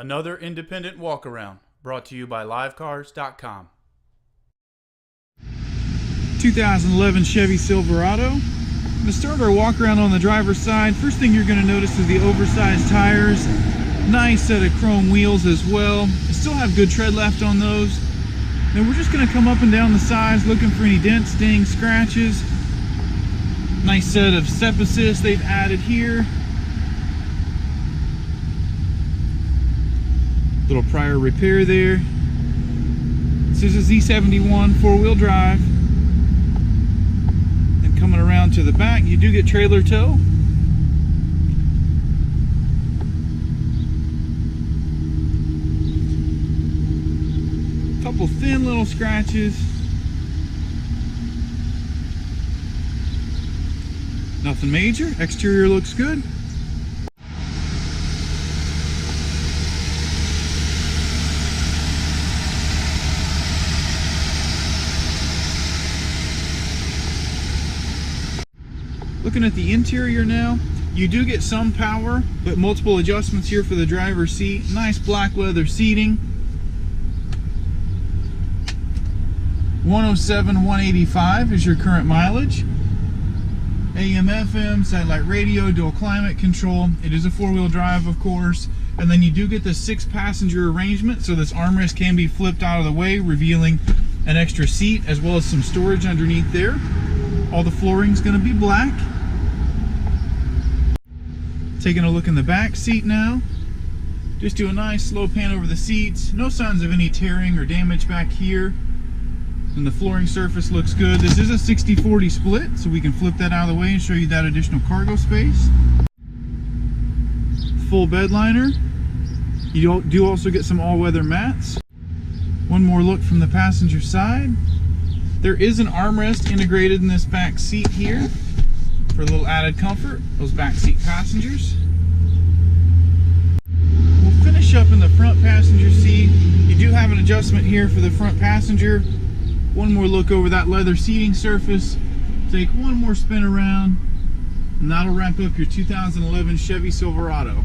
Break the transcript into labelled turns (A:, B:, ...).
A: Another independent walk-around brought to you by livecars.com.
B: 2011 Chevy Silverado. To start our walk-around on the driver's side, first thing you're going to notice is the oversized tires. Nice set of chrome wheels as well. Still have good tread left on those. Then we're just going to come up and down the sides looking for any dents, dings, scratches. Nice set of step assist they've added here. Little prior repair there. This is a Z71 four-wheel drive. And coming around to the back, you do get trailer tow. Couple thin little scratches. Nothing major. Exterior looks good. Looking at the interior now, you do get some power, but multiple adjustments here for the driver's seat. Nice black leather seating. 107, 185 is your current mileage. AM, FM, satellite radio, dual climate control. It is a four-wheel drive, of course. And then you do get the 6-passenger arrangement, so this armrest can be flipped out of the way, revealing an extra seat as well as some storage underneath there. All the flooring is going to be black. Taking a look in the back seat now. Just do a nice slow pan over the seats. No signs of any tearing or damage back here. And the flooring surface looks good. This is a 60-40 split, so we can flip that out of the way and show you that additional cargo space. Full bed liner. You do also get some all-weather mats. One more look from the passenger side. There is an armrest integrated in this back seat here for a little added comfort, those back seat passengers. We'll finish up in the front passenger seat. You do have an adjustment here for the front passenger. One more look over that leather seating surface. Take one more spin around, and that'll wrap up your 2011 Chevy Silverado.